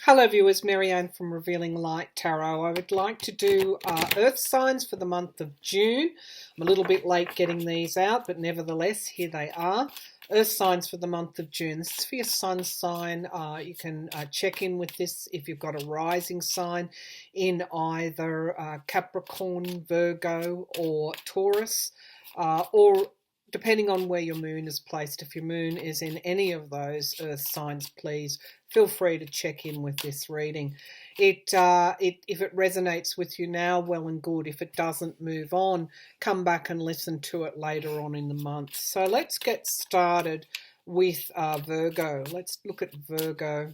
Hello viewers, Marianne from Revealing Light Tarot. I would like to do earth signs for the month of June. I'm a little bit late getting these out, but nevertheless, here they are. Earth signs for the month of June. This is for your sun sign. You can check in with this if you've got a rising sign in either Capricorn, Virgo or Taurus, or depending on where your moon is placed. If your moon is in any of those earth signs, please feel free to check in with this reading. If it resonates with you now, well and good. If it doesn't, move on. Come back and listen to it later on in the month. So let's get started with Virgo. Let's look at Virgo.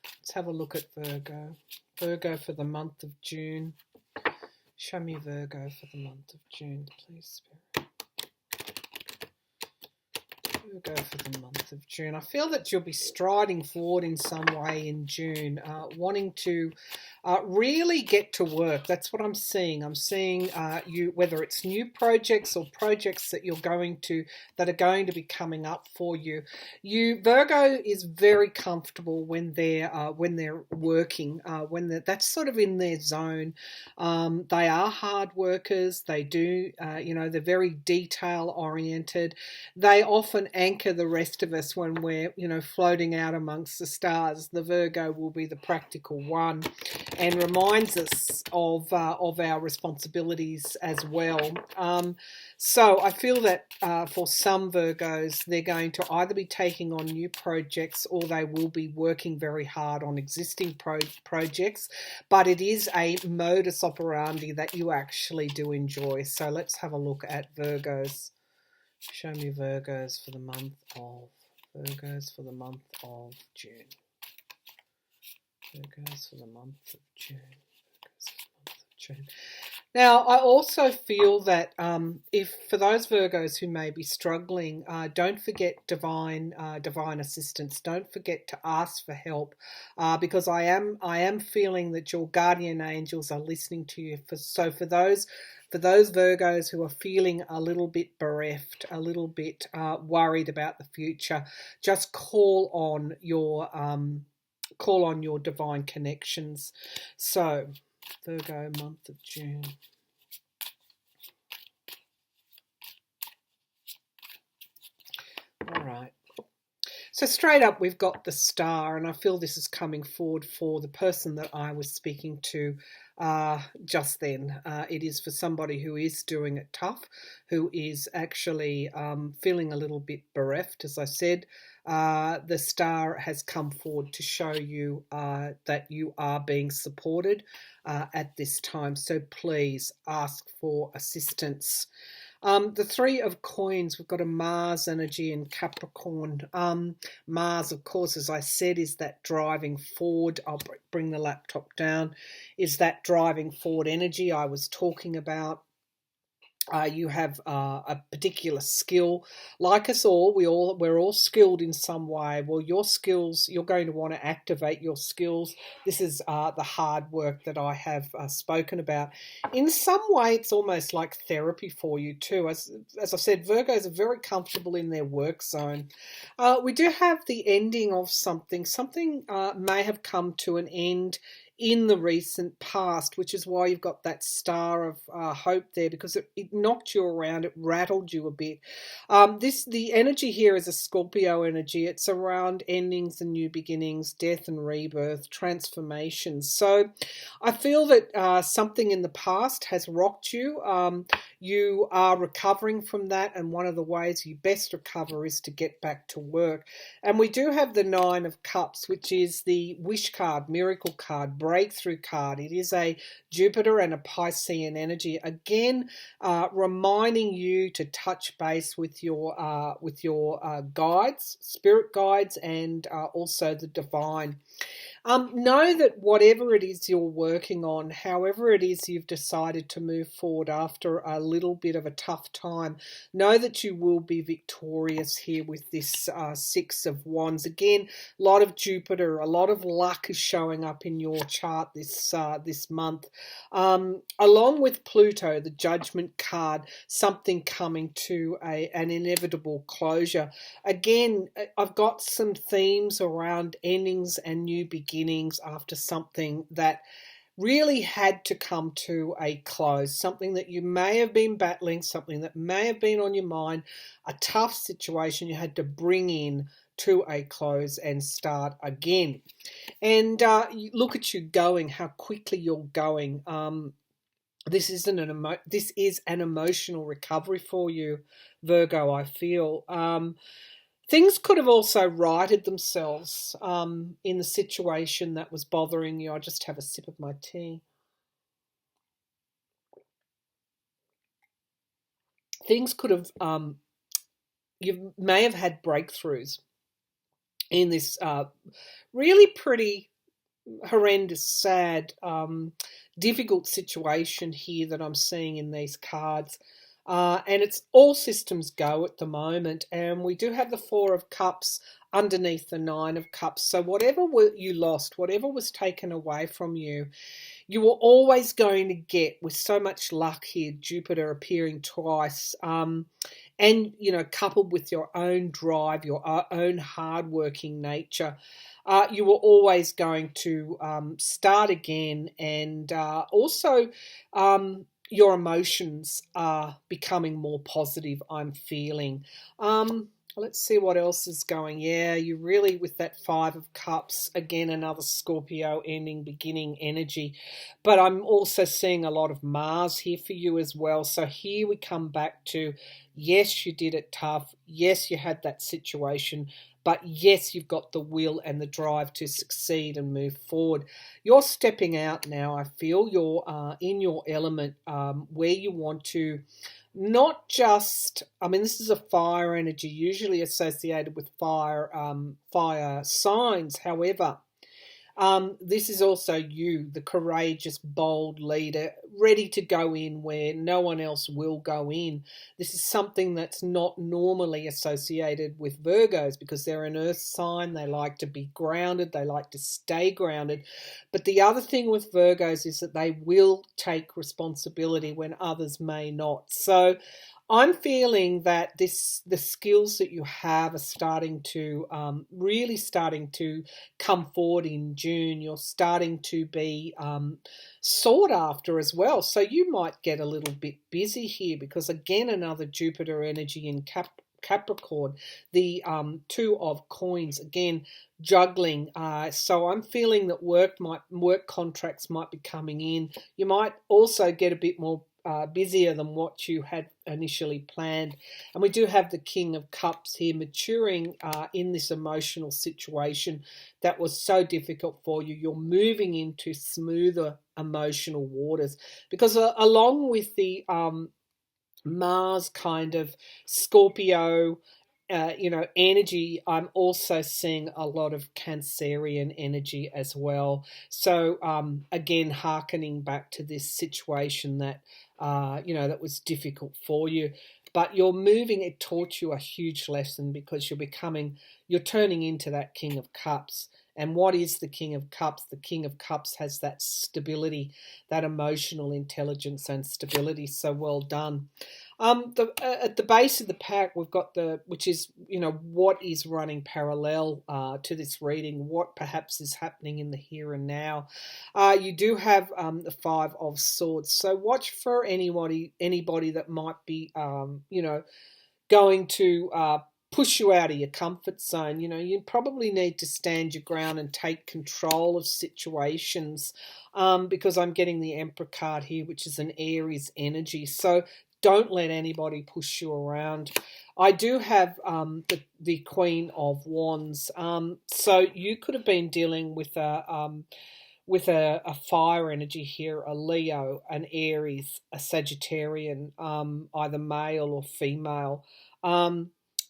Let's have a look at Virgo. Virgo for the month of June. Show me Virgo for the month of June, please, Spirit. Go for the month of June. I feel that you'll be striding forward in some way in June, wanting to really get to work. That's what I'm seeing. I'm seeing you, whether it's new projects or projects that that are going to be coming up for you. Virgo is very comfortable when they're working, that's sort of in their zone. They are hard workers. They do, they're very detail oriented. They often anchor the rest of us when we're, floating out amongst the stars. The Virgo will be the practical one and reminds us of our responsibilities as well. So I feel that for some Virgos, they're going to either be taking on new projects or they will be working very hard on existing projects, but it is a modus operandi that you actually do enjoy. So let's have a look at Virgos. Show me Virgos for the month of June. Virgos for the month of June. Now, I also feel that if for those Virgos who may be struggling, don't forget divine assistance. Don't forget to ask for help, because I am feeling that your guardian angels are listening to you. For those Virgos who are feeling a little bit bereft, a little bit worried about the future, just call on your divine connections. So, Virgo, month of June. All right. So straight up, we've got the Star, and I feel this is coming forward for the person that I was speaking to just then. It is for somebody who is doing it tough, who is actually feeling a little bit bereft. As I said, the Star has come forward to show you that you are being supported at this time. So please ask for assistance. The Three of Coins, we've got a Mars energy in Capricorn. Mars, of course, as I said, is that driving forward. I'll bring the laptop down. Is that driving forward energy I was talking about. You have a particular skill. Like us all, we're all skilled in some way. Well, your skills, you're going to want to activate your skills. This is the hard work that I have spoken about. In some way, it's almost like therapy for you too. As I said, Virgos are very comfortable in their work zone. We do have the ending of something. Something may have come to an end in the recent past, which is why you've got that Star of hope there, because it knocked you around, it rattled you a bit. The energy here is a Scorpio energy. It's around endings and new beginnings, death and rebirth, transformations. So I feel that something in the past has rocked you. You are recovering from that, and one of the ways you best recover is to get back to work. And we do have the Nine of Cups, which is the wish card, miracle card, breakthrough card. It is a Jupiter and a Piscean energy. Again, reminding you to touch base with your guides, spirit guides, and also the divine. Know that whatever it is you're working on, however it is you've decided to move forward after a little bit of a tough time, know that you will be victorious here with this Six of Wands. Again, a lot of Jupiter, a lot of luck is showing up in your chart this month. Along with Pluto, the Judgment card, something coming to an inevitable closure. Again, I've got some themes around endings and new beginnings after something that really had to come to a close, something that you may have been battling, something that may have been on your mind, a tough situation you had to bring in to a close and start again. And look at you going, how quickly you're going. This is an emotional recovery for you, Virgo, I feel. Things could have also righted themselves in the situation that was bothering you. I just have a sip of my tea. Things could have, you may have had breakthroughs in this really pretty horrendous, sad, difficult situation here that I'm seeing in these cards. And it's all systems go at the moment. And we do have the Four of Cups underneath the Nine of Cups. So whatever you lost, whatever was taken away from you, you were always going to get, with so much luck here, Jupiter appearing twice, and, coupled with your own drive, your own hardworking nature, you were always going to start again. And also, your emotions are becoming more positive, I'm feeling. Let's see what else is going. Yeah, you really, with that Five of Cups, again, another Scorpio ending, beginning energy. But I'm also seeing a lot of Mars here for you as well. So here we come back to, yes, you did it tough. Yes, you had that situation. But yes, you've got the will and the drive to succeed and move forward. You're stepping out now, I feel. You're in your element, where you want to not just, this is a fire energy, usually associated with fire signs. However, this is also you, the courageous, bold leader, ready to go in where no one else will go in. This is something that's not normally associated with Virgos because they're an earth sign. They like to be grounded. They like to stay grounded. But the other thing with Virgos is that they will take responsibility when others may not. So I'm feeling that the skills that you have are starting to really starting to come forward in June. You're starting to be sought after as well. So you might get a little bit busy here because, again, another Jupiter energy in Capricorn, the Two of Coins, again, juggling. So I'm feeling that work contracts might be coming in. You might also get a bit more busier than what you had initially planned. And we do have the King of Cups here maturing in this emotional situation that was so difficult for you. You're moving into smoother emotional waters because along with the Mars kind of Scorpio, energy, I'm also seeing a lot of Cancerian energy as well. So, again, hearkening back to this situation that, that was difficult for you. But you're moving, it taught you a huge lesson because you're turning into that King of Cups. And what is the King of Cups? The King of Cups has that stability, that emotional intelligence and stability. So well done. At the base of the pack, we've got which is, what is running parallel to this reading, what perhaps is happening in the here and now. You do have the Five of Swords. So watch for anybody that might be, going to push you out of your comfort zone. You probably need to stand your ground and take control of situations, because I'm getting the Emperor card here, which is an Aries energy. So don't let anybody push you around. I do have the Queen of Wands. So you could have been dealing with a fire energy here, a Leo, an Aries, a Sagittarian, either male or female.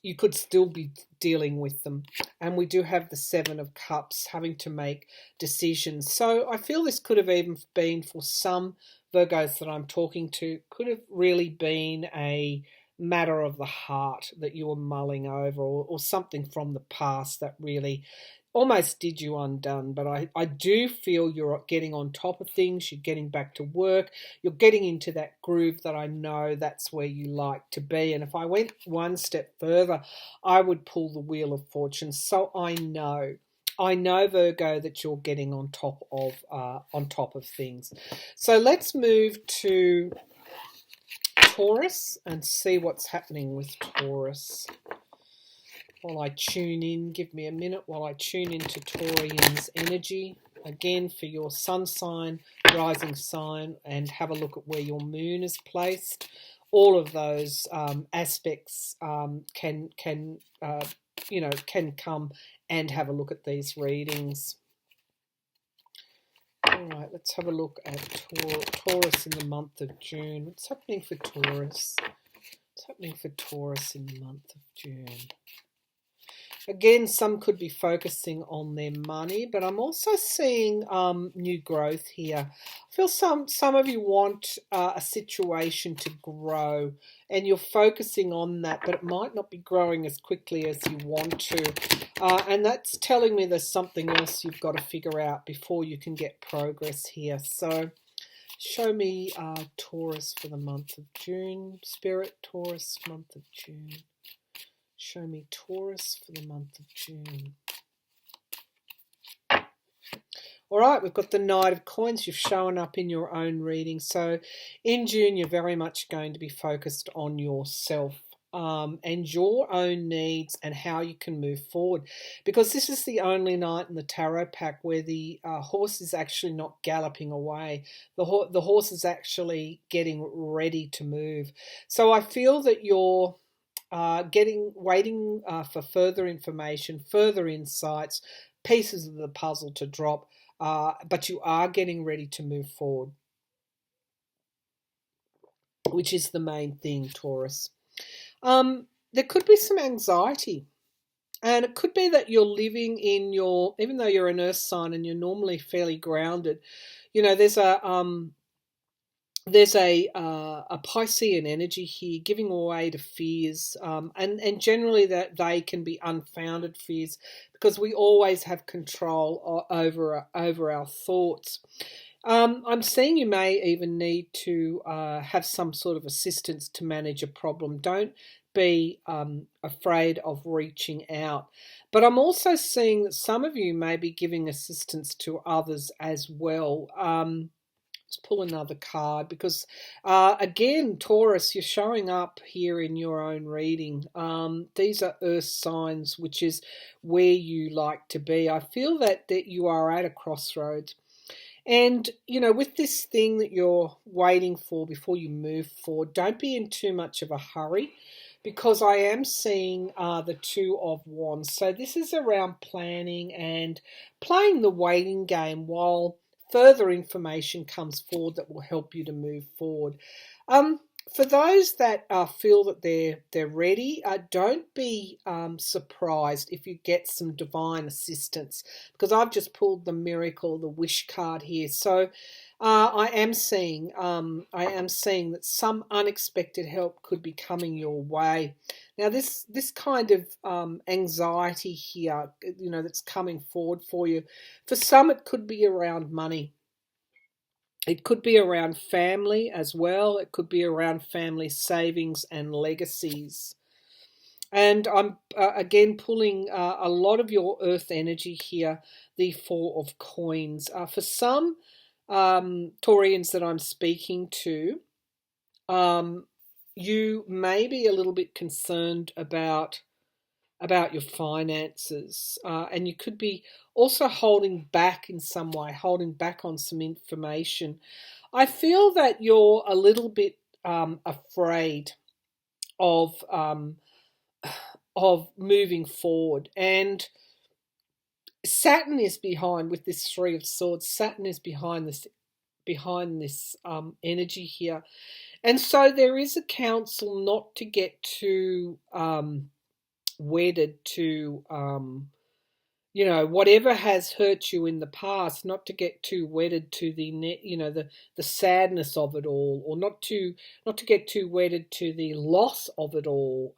you could still be dealing with them. And we do have the Seven of Cups, having to make decisions. So I feel this could have even been, for some Virgos that I'm talking to, could have really been a matter of the heart that you were mulling over, or something from the past that really almost did you undone. But I do feel you're getting on top of things, you're getting back to work, you're getting into that groove that I know that's where you like to be. And if I went one step further, I would pull the Wheel of Fortune. So I know, Virgo, that you're getting on top of things. So let's move to Taurus and see what's happening with Taurus. While I tune in, give me a minute while I tune into Taurian's energy. Again, for your sun sign, rising sign, and have a look at where your moon is placed. All of those aspects can come and have a look at these readings. All right, let's have a look at Taurus in the month of June. What's happening for Taurus? What's happening for Taurus in the month of June? Again, some could be focusing on their money, but I'm also seeing new growth here. I feel some of you want a situation to grow, and you're focusing on that, but it might not be growing as quickly as you want to. And that's telling me there's something else you've got to figure out before you can get progress here. So show me Taurus for the month of June. Spirit, Taurus, month of June. Show me Taurus for the month of June. All right, we've got the Knight of Coins. You've shown up in your own reading. So in June, you're very much going to be focused on yourself and your own needs and how you can move forward. Because this is the only night in the tarot pack where the horse is actually not galloping away. The horse is actually getting ready to move. So I feel that you're waiting for further information, further insights, pieces of the puzzle to drop, but you are getting ready to move forward, which is the main thing, Taurus. There could be some anxiety, and it could be that you're living in even though you're an earth sign and you're normally fairly grounded, there's a Piscean energy here, giving way to fears, and generally that they can be unfounded fears, because we always have control over our thoughts. I'm seeing you may even need to have some sort of assistance to manage a problem. Don't be afraid of reaching out. But I'm also seeing that some of you may be giving assistance to others as well. Let's pull another card, because again, Taurus, you're showing up here in your own reading. These are earth signs, which is where you like to be. I feel that you are at a crossroads. And, with this thing that you're waiting for before you move forward, don't be in too much of a hurry, because I am seeing the Two of Wands. So this is around planning and playing the waiting game while further information comes forward that will help you to move forward. For those that feel that they're ready, don't be surprised if you get some divine assistance, because I've just pulled the Miracle, the Wish card here. So I am seeing that some unexpected help could be coming your way. Now, this kind of anxiety here, that's coming forward for you. For some, it could be around money. It could be around family as well. It could be around family savings and legacies. And I'm again pulling a lot of your earth energy here, the Four of Coins. For some Taurians that I'm speaking to, you may be a little bit concerned about your finances, and you could be also holding back in some way, holding back on some information. I feel that you're a little bit afraid of moving forward, and Saturn is behind with this Three of Swords. Saturn is behind this energy here, and so there is a counsel not to get too wedded to whatever has hurt you in the past, not to get too wedded to the sadness of it all, or not to get too wedded to the loss of it all.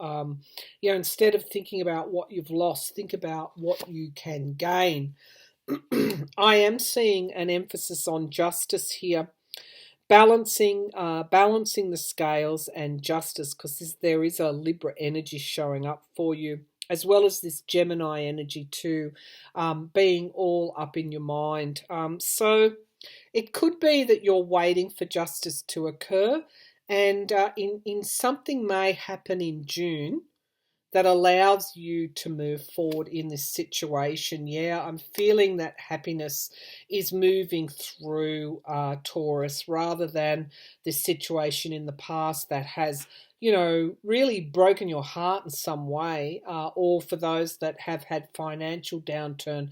Instead of thinking about what you've lost, think about what you can gain. I am seeing an emphasis on justice here, balancing the scales and justice, because there is a Libra energy showing up for you, as well as this Gemini energy too, being all up in your mind. So it could be that you're waiting for justice to occur, and in something may happen in June that allows you to move forward in this situation. Yeah, I'm feeling that happiness is moving through Taurus, rather than this situation in the past that has, really broken your heart in some way, or for those that have had financial downturn,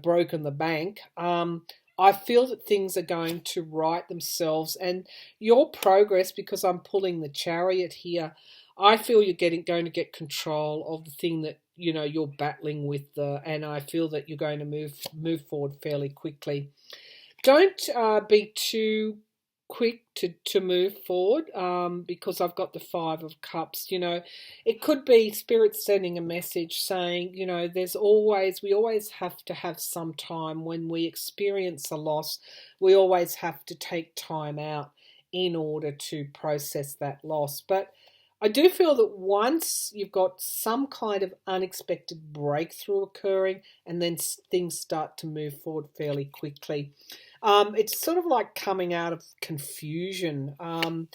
broken the bank. I feel that things are going to right themselves, and your progress, because I'm pulling the Chariot here, I feel you're going to get control of the thing that you're battling with, and I feel that you're going to move forward fairly quickly. Don't be too quick to move forward, because I've got the Five of Cups. It could be Spirit sending a message saying, we always have to have some time when we experience a loss. We always have to take time out in order to process that loss. But I do feel that once you've got some kind of unexpected breakthrough occurring, and then things start to move forward fairly quickly. It's sort of like coming out of confusion. And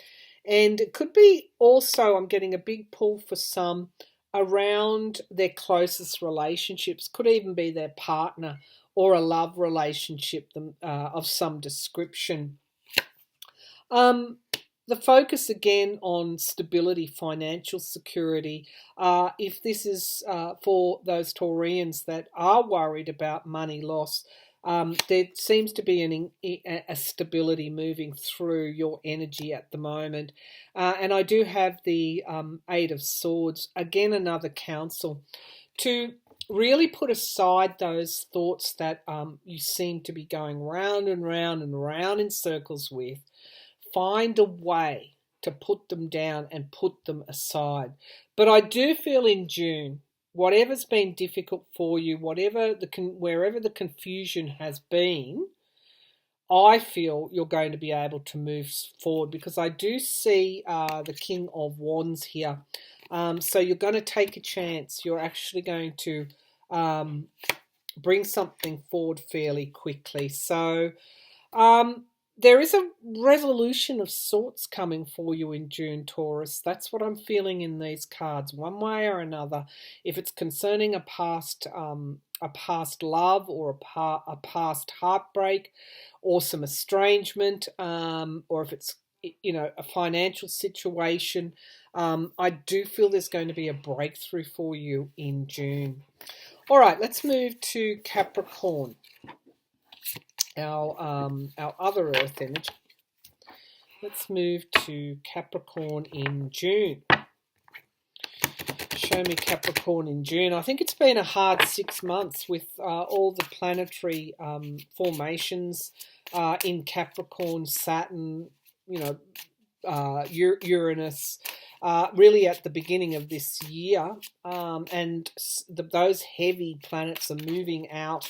it could be also, I'm getting a big pull for some around their closest relationships. Could even be their partner or a love relationship of some description. The focus again on stability, financial security. If this is for those Taurians that are worried about money loss, there seems to be a stability moving through your energy at the moment. And I do have the Eight of Swords, again another counsel to really put aside those thoughts that you seem to be going round and round and round in circles with. Find a way to put them down and put them aside. But I do feel in June, whatever's been difficult for you, wherever the confusion has been, I feel you're going to be able to move forward, because I do see the King of Wands here. So you're going to take a chance. You're actually going to bring something forward fairly quickly. So there is a resolution of sorts coming for you in June, Taurus. That's what I'm feeling in these cards, one way or another. If it's concerning a past love, or a past heartbreak, or some estrangement, or if it's a financial situation, I do feel there's going to be a breakthrough for you in June. All right, let's move to Capricorn. Our other earth energy. Let's move to Capricorn in June. Show me Capricorn in June. I think it's been a hard 6 months with all the planetary formations in Capricorn, Saturn, Uranus, really at the beginning of this year, and those heavy planets are moving out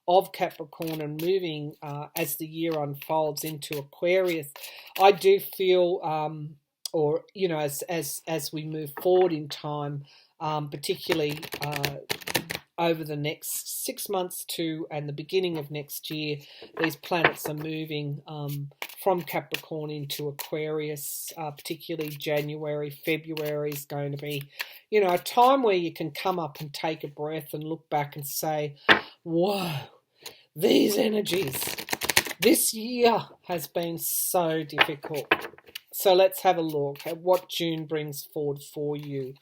of Capricorn and moving as the year unfolds into Aquarius. I do feel, as we move forward in time, particularly over the next 6 months and the beginning of next year, these planets are moving from Capricorn into Aquarius. Particularly January, February is going to be, a time where you can come up and take a breath and look back and say, whoa, these energies, this year has been so difficult. So let's have a look at what June brings forward for you,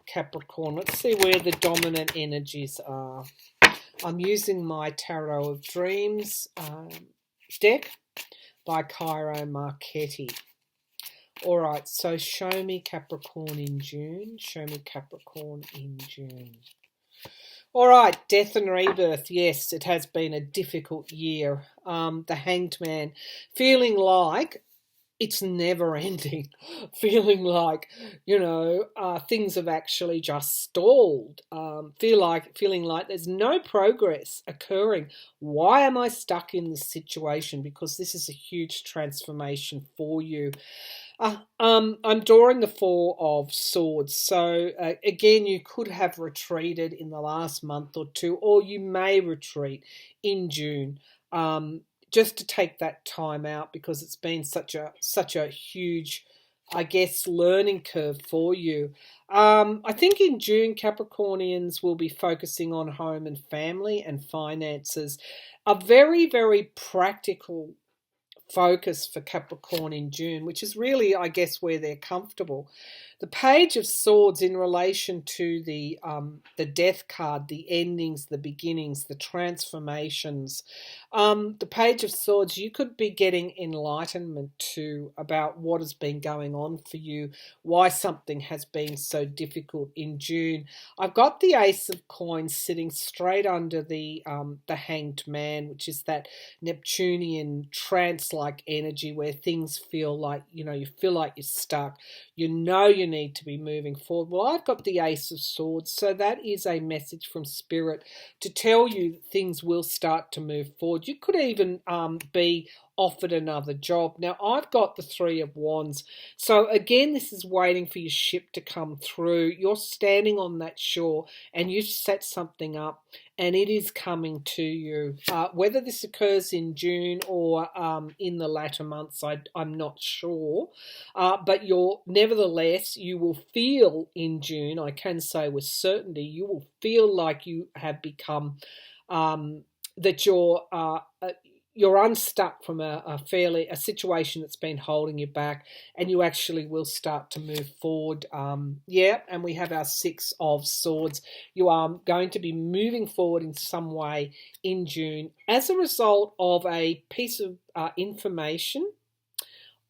Capricorn. Let's see where the dominant energies are. I'm using my Tarot of Dreams deck by Cairo Marchetti. All right, so show me Capricorn in June. Show me Capricorn in June. All right, death and rebirth. Yes, it has been a difficult year. The Hanged Man, feeling like it's never ending, feeling like, things have actually just stalled. Feeling like there's no progress occurring. Why am I stuck in this situation? Because this is a huge transformation for you. I'm drawing the Four of Swords. So again, you could have retreated in the last month or two, or you may retreat in June. Just to take that time out, because it's been such a huge, I guess, learning curve for you. I think in June, Capricornians will be focusing on home and family and finances. A very, very practical focus for Capricorn in June, which is really, I guess, where they're comfortable. The Page of Swords in relation to the Death card, the endings, the beginnings, the transformations. The Page of Swords, you could be getting enlightenment too about what has been going on for you, why something has been so difficult in June. I've got the Ace of Coins sitting straight under the Hanged Man, which is that Neptunian trance-like energy where things feel like, you feel like you're stuck. You need to be moving forward. Well, I've got the Ace of Swords, so that is a message from Spirit to tell you that things will start to move forward. You could even be offered another job. Now, I've got the Three of Wands. So again, this is waiting for your ship to come through. You're standing on that shore and you've set something up and it is coming to you. Whether this occurs in June or in the latter months, I'm not sure. But nevertheless, you will feel in June, I can say with certainty, you will feel like you have become, that you're unstuck from a situation that's been holding you back, and you actually will start to move forward. And we have our Six of Swords. You are going to be moving forward in some way in June as a result of a piece of information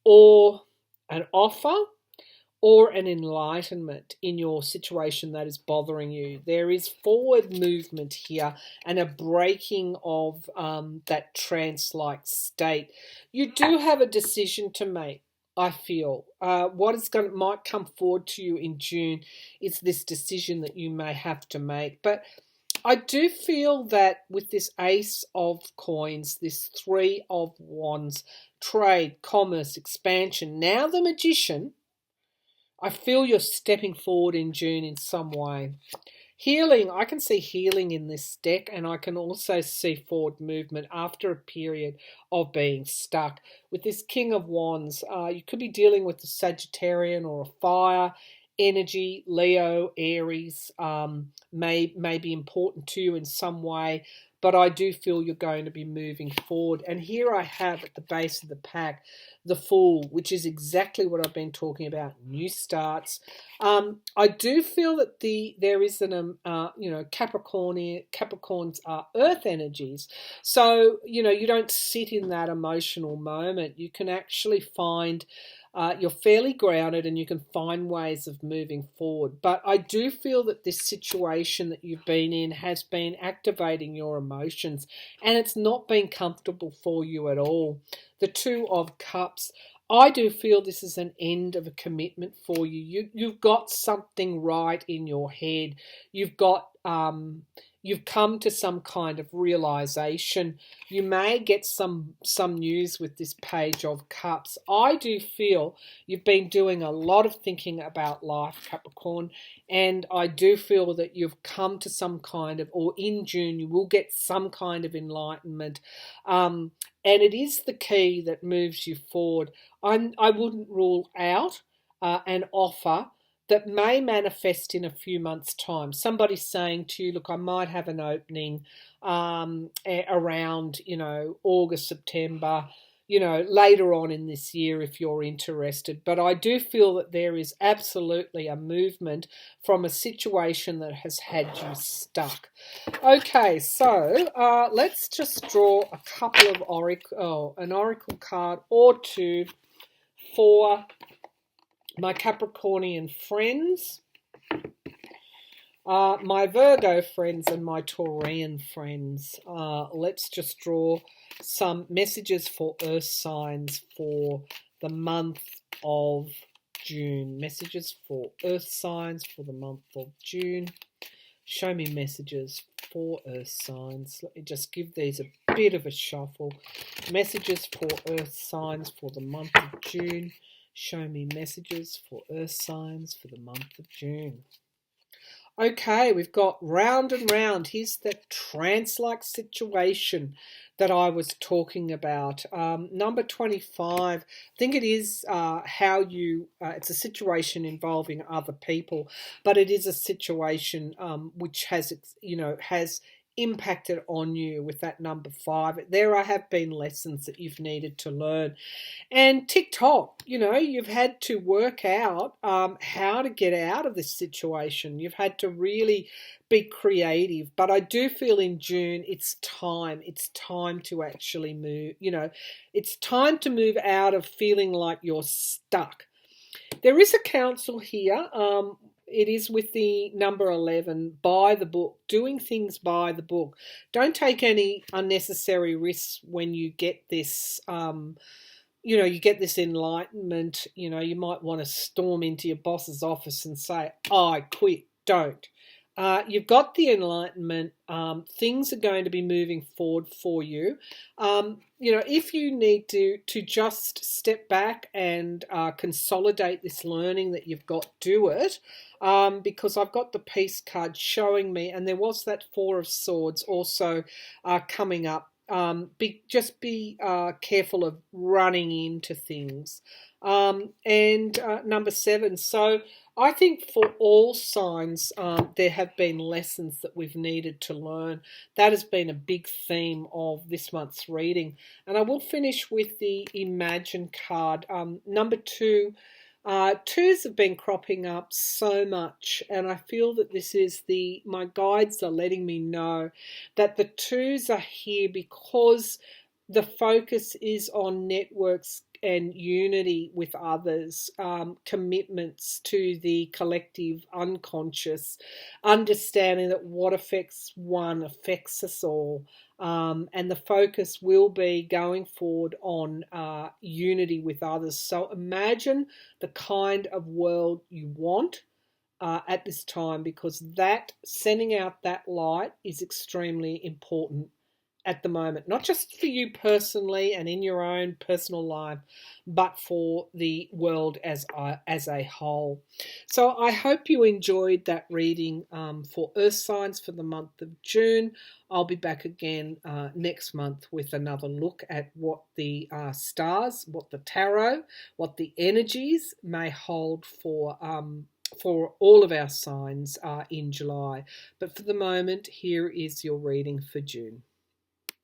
or an offer or an enlightenment in your situation that is bothering you. There is forward movement here and a breaking of that trance-like state. You do have a decision to make, I feel. Might come forward to you in June is this decision that you may have to make. But I do feel that with this Ace of Coins, this Three of Wands, trade, commerce, expansion, now the Magician, I feel you're stepping forward in June in some way. Healing, I can see healing in this deck, and I can also see forward movement after a period of being stuck. With this King of Wands, you could be dealing with a Sagittarian or a fire energy. Leo, Aries may be important to you in some way, but I do feel you're going to be moving forward. And here I have at the base of the pack the Fool, which is exactly what I've been talking about, new starts. I do feel that there is Capricorns are earth energies. So, you don't sit in that emotional moment. You can actually find you're fairly grounded and you can find ways of moving forward. But I do feel that this situation that you've been in has been activating your emotions and it's not been comfortable for you at all. The Two of Cups, I do feel this is an end of a commitment for you. You've got something right in your head. You've come to some kind of realization. You may get some news with this Page of Cups. I do feel you've been doing a lot of thinking about life, Capricorn, and I do feel that you've come to some kind of, or in June, you will get some kind of enlightenment. And it is the key that moves you forward. I wouldn't rule out an offer that may manifest in a few months' time. Somebody saying to you, look, I might have an opening around, August, September, later on in this year if you're interested. But I do feel that there is absolutely a movement from a situation that has had you stuck. Okay, so let's just draw a couple of an oracle card or two for my Capricornian friends, my Virgo friends and my Taurian friends. Let's just draw some messages for Earth signs for the month of June. Messages for Earth signs for the month of June. Show me messages for Earth signs. Let me just give these a bit of a shuffle. Messages for Earth signs for the month of June. Show me messages for Earth signs for the month of June. Okay, we've got round and round. Here's that trance-like situation that I was talking about. Number 25, I think it is how you, it's a situation involving other people, but it is a situation which has, has impacted on you with that number 5. There have been lessons that you've needed to learn. And TikTok, you've had to work out how to get out of this situation. You've had to really be creative. But I do feel in June it's time. It's time to actually move. It's time to move out of feeling like you're stuck. There is a counsel here. It is with the number 11, by the book, doing things by the book. Don't take any unnecessary risks when you get this you get this enlightenment. You might want to storm into your boss's office and say, I quit. Don't. You've got the enlightenment. Things are going to be moving forward for you. If you need to just step back and consolidate this learning that you've got, do it. Because I've got the peace card showing me, and there was that 4 of Swords also coming up. Be careful of running into things. And number 7. So I think for all signs, there have been lessons that we've needed to learn. That has been a big theme of this month's reading. And I will finish with the Imagine card. Number 2. 2s have been cropping up so much, and I feel that this is my guides are letting me know that the 2s are here because the focus is on networks and unity with others, commitments to the collective unconscious, understanding that what affects one affects us all. And the focus will be going forward on unity with others. So imagine the kind of world you want at this time, because that sending out that light is extremely important at the moment, not just for you personally and in your own personal life, but for the world as a whole. So I hope you enjoyed that reading for Earth signs for the month of June. I'll be back again next month with another look at what the stars, what the tarot, what the energies may hold for all of our signs in July. But for the moment, here is your reading for June.